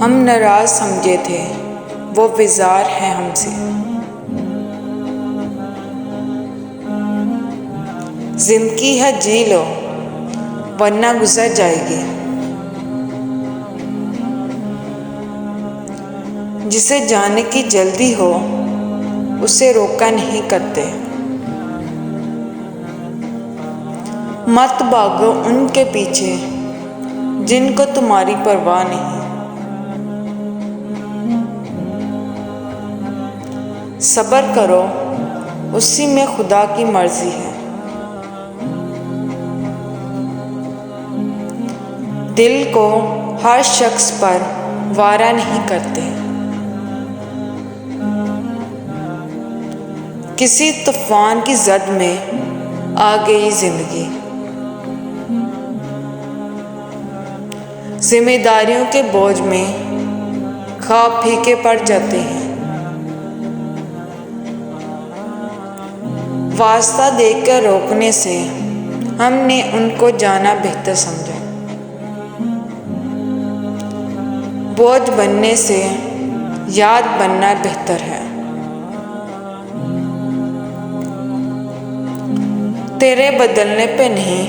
हम नाराज समझे थे, वो बेजार है हमसे। जिंदगी है जी लो, वरना गुजर जाएगी। जिसे जाने की जल्दी हो, उसे रोका नहीं करते। मत भागो उनके पीछे जिनको तुम्हारी परवाह नहीं। सब्र करो, उसी में खुदा की मर्जी है। दिल को हर शख्स पर वारा नहीं करते। किसी तूफान की जद में आ गई जिंदगी। जिम्मेदारियों के बोझ में ख्वाब फीके पड़ जाते हैं। वास्ता देकर रोकने से हमने उनको जाना बेहतर समझा। बोझ बनने से याद बनना बेहतर है। तेरे बदलने पे नहीं,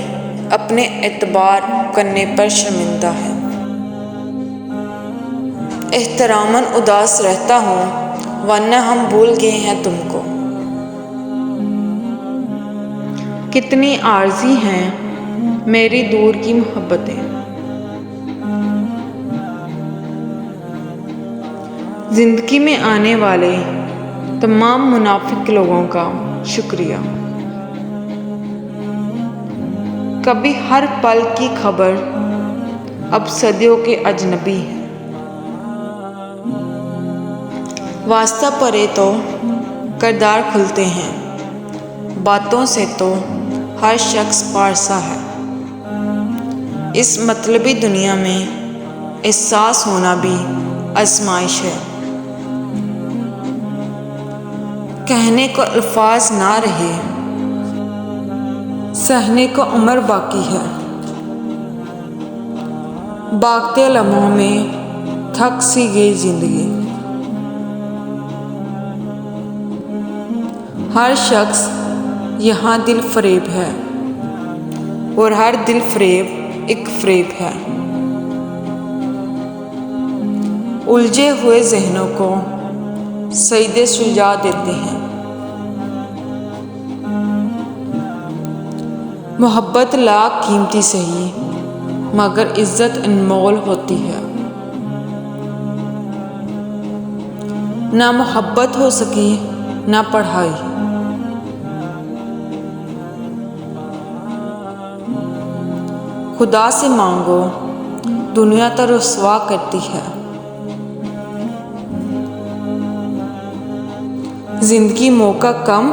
अपने एतबार करने पर शर्मिंदा है। एहतरामन उदास रहता हूँ, वरना हम भूल गए हैं तुमको। कितनी आर्जी हैं मेरी दूर की मोहब्बतें। जिंदगी में आने वाले तमाम मुनाफिक लोगों का शुक्रिया। कभी हर पल की खबर अब सदियों के अजनबी है। वास्ता परे तो किरदार खुलते हैं, बातों से तो हर शख्स पारसा है। इस मतलबी दुनिया में एहसास होना भी आजमाइश है। कहने को अल्फाज ना रहे, सहने को उम्र बाकी है। भागते लम्हों में थक सी गई जिंदगी। हर शख्स यहाँ दिल फरेब है, और हर दिल फरेब एक फरेब है। उलझे हुए जहनों को सईदे सुलझा देते हैं। मोहब्बत लाख कीमती सही, मगर इज्जत अनमोल होती है। ना मोहब्बत हो सकी ना पढ़ाई। खुदा से मांगो, दुनिया तो रुसवा करती है। जिंदगी मौका कम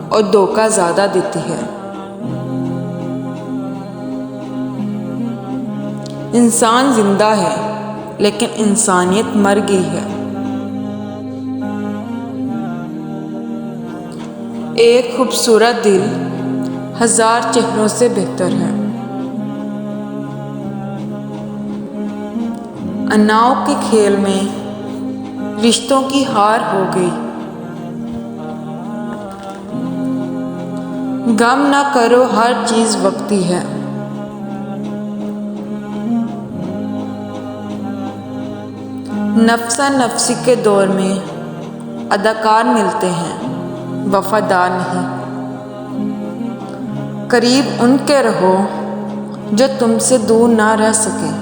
और धोखा ज़्यादा देती है। इंसान जिंदा है, लेकिन इंसानियत मर गई है। एक खूबसूरत दिल हजार चेहरों से बेहतर है। अनाव के खेल में रिश्तों की हार हो गई। गम ना करो, हर चीज वक्ती है। नफ्सा नफ्सी के दौर में अदाकार मिलते हैं, वफादार नहीं। करीब उनके रहो जो तुमसे दूर ना रह सके।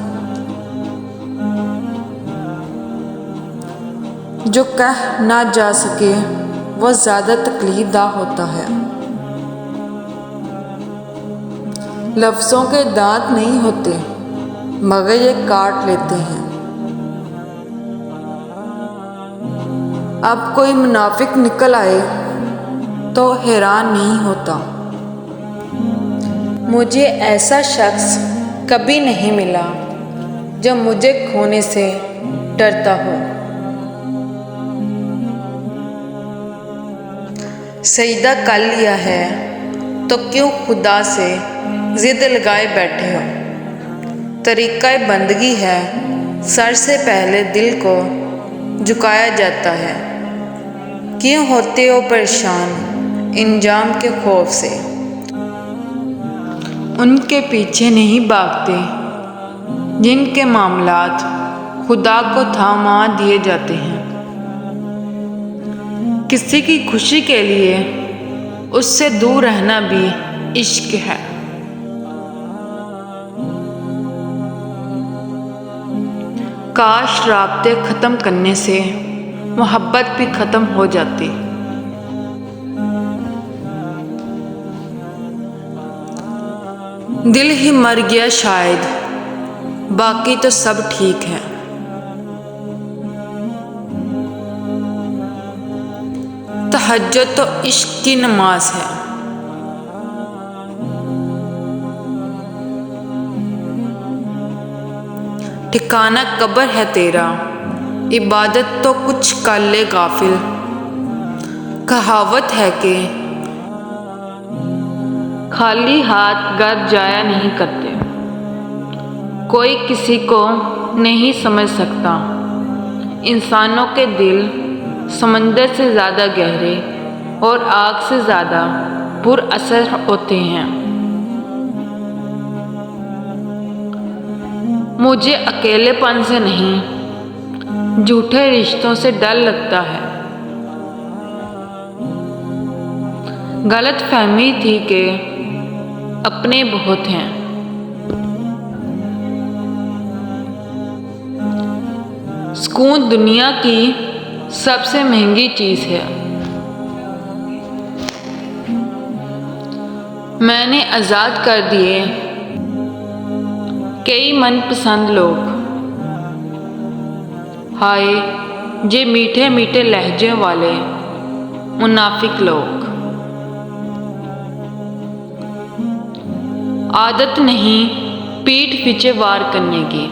जो कह ना जा सके वो ज़्यादा तकलीफदा होता है। लफ्ज़ों के दांत नहीं होते, मगर ये काट लेते हैं। अब कोई मुनाफिक निकल आए तो हैरान नहीं होता। मुझे ऐसा शख्स कभी नहीं मिला जो मुझे खोने से डरता हो। सजदा कर लिया है तो क्यों खुदा से ज़िद लगाए बैठे हो। तरीक़ा बंदगी है, सर से पहले दिल को झुकाया जाता है। क्यों होते हो परेशान इंजाम के खौफ से? उनके पीछे नहीं भागते जिनके मामलात खुदा को थामा दिए जाते हैं। किसी की खुशी के लिए उससे दूर रहना भी इश्क है। काश राब्ते ख़त्म करने से मोहब्बत भी ख़त्म हो जाती। दिल ही मर गया शायद, बाकी तो सब ठीक है। तहज्जुद तो इश्क की नमाज है। ठिकाना कब्र है तेरा, इबादत तो कुछ कर ले गाफिल। कहावत है कि खाली हाथ घर जाया नहीं करते। कोई किसी को नहीं समझ सकता। इंसानों के दिल समंदर से ज़्यादा गहरे और आग से ज़्यादा पुरअसर होते हैं। मुझे अकेलेपन से नहीं, झूठे रिश्तों से डर लगता है। गलत फहमी थी कि अपने बहुत हैं। सुकून दुनिया की सबसे महंगी चीज़ है। मैंने आज़ाद कर दिए कई मनपसंद लोग। हाय जे मीठे मीठे लहजे वाले मुनाफिक लोग। आदत नहीं पीठ पीछे वार करने की।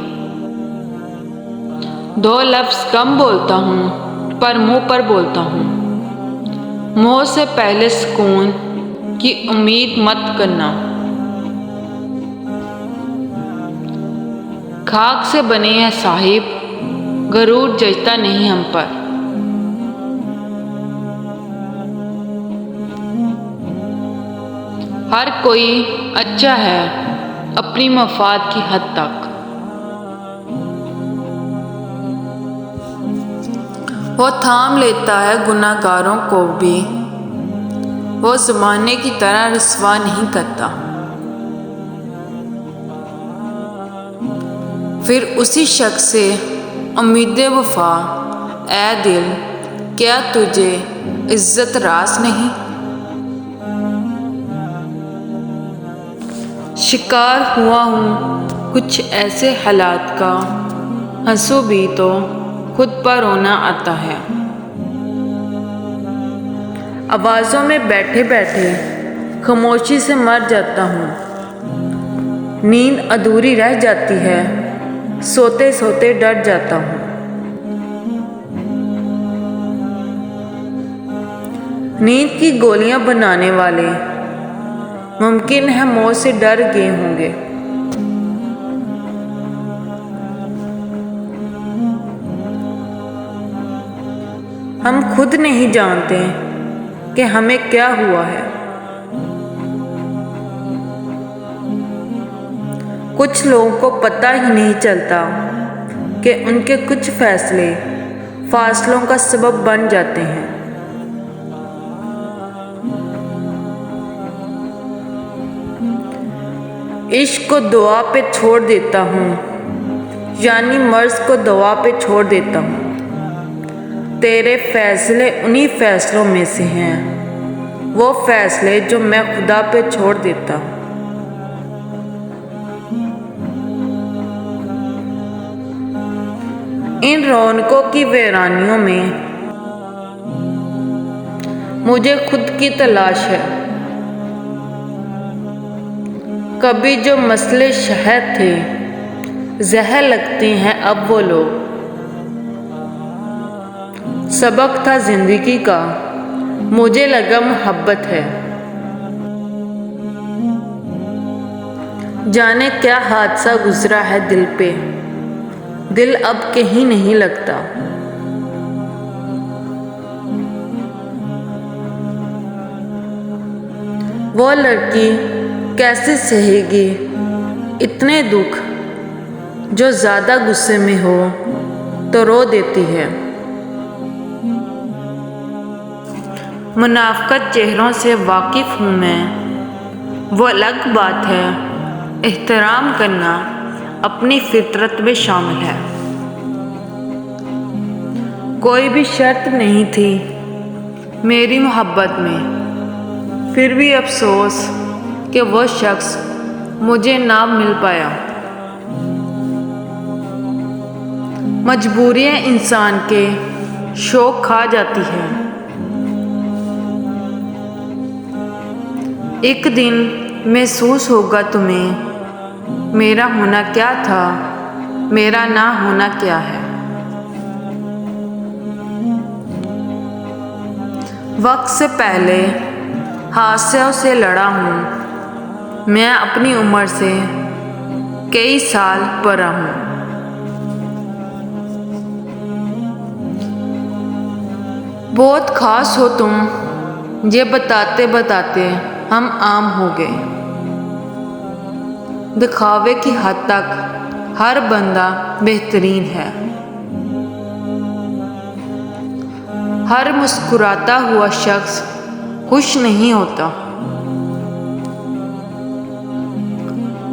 2 लफ्ज़ कम बोलता हूँ पर मुंह पर बोलता हूँ। मौत से पहले सुकून की उम्मीद मत करना। खाक से बने हैं साहिब, गरूर जचता नहीं हम पर। हर कोई अच्छा है अपनी मफाद की हद तक। वो थाम लेता है गुनाहगारों को भी, वो ज़माने की तरह रुसवा नहीं करता। फिर उसी शख्स से उम्मीद वफा, ऐ दिल क्या तुझे इज्जत रास नहीं। शिकार हुआ हूँ कुछ ऐसे हालात का, हंसू भी तो खुद पर रोना आता है। आवाज़ों में बैठे बैठे खामोशी से मर जाता हूँ। नींद अधूरी रह जाती है, सोते सोते डर जाता हूँ। नींद की गोलियां बनाने वाले मुमकिन है मौत से डर गए होंगे। हम खुद नहीं जानते कि हमें क्या हुआ है। कुछ लोगों को पता ही नहीं चलता कि उनके कुछ फैसले फासलों का सबब बन जाते हैं। इश्क को दुआ पे छोड़ देता हूँ, यानी मर्ज को दवा पे छोड़ देता हूँ। तेरे फैसले उन्हीं फैसलों में से हैं, वो फैसले जो मैं खुदा पे छोड़ देता हूँ। इन रौनकों की वीरानियों में मुझे खुद की तलाश है। कभी जो मसले शहद थे जहर लगते हैं अब वो लोग। सबक था जिंदगी का, मुझे लगा मोहब्बत है। जाने क्या हादसा गुजरा है दिल पे, दिल अब कहीं नहीं लगता। वो लड़की कैसे सहेगी इतने दुख, जो ज़्यादा गुस्से में हो तो रो देती है। मुनाफ़क़त चेहरों से वाकिफ़ हूँ मैं, वो अलग बात है। एहतराम करना अपनी फितरत में शामिल है। कोई भी शर्त नहीं थी मेरी मोहब्बत में, फिर भी अफसोस कि वो शख्स मुझे ना मिल पाया। मजबूरियाँ इंसान के शौक खा जाती है। एक दिन महसूस होगा तुम्हें मेरा होना क्या था, मेरा ना होना क्या है। वक्त से पहले हादसों से लड़ा हूँ मैं, अपनी उम्र से कई साल परा हूँ। बहुत खास हो तुम, ये बताते बताते हम आम हो गए। दिखावे की हद तक हर बंदा बेहतरीन है। हर मुस्कुराता हुआ शख्स खुश नहीं होता।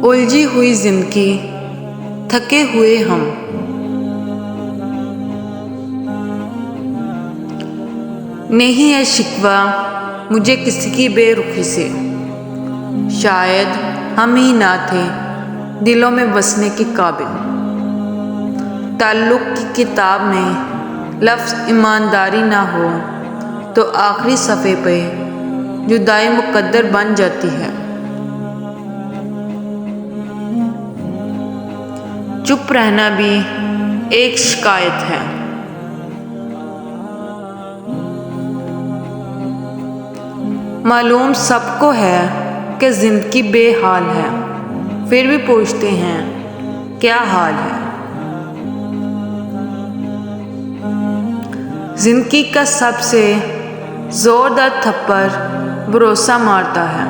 उलझी हुई जिंदगी, थके हुए हम। नहीं है शिकवा मुझे किसी की बेरुखी से, शायद हम ही ना थे दिलों में बसने के काबिल। ताल्लुक़ की किताब में लफ्ज़ ईमानदारी ना हो तो आखिरी सफ़े पे जुदाई मुकद्दर बन जाती है। चुप रहना भी एक शिकायत है। मालूम सबको है कि ज़िंदगी बेहाल है, फिर भी पूछते हैं क्या हाल है। ज़िंदगी का सबसे ज़ोरदार थप्पड़ भरोसा मारता है।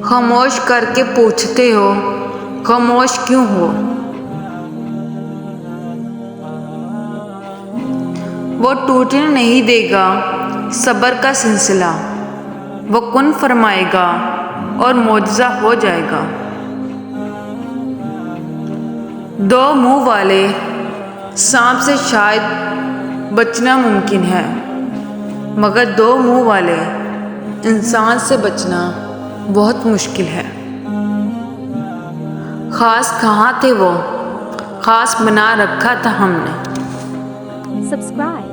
खामोश करके पूछते हो खामोश क्यों हो। वो टूटने नहीं देगा सब्र का सिलसिला, वो कुन फरमाएगा और मौजज़ा हो जाएगा। दो मुंह वाले सांप से शायद बचना मुमकिन है, मगर दो मुंह वाले इंसान से बचना बहुत मुश्किल है। ख़ास कहाँ थे वो, ख़ास बना रखा था हमने। Subscribe.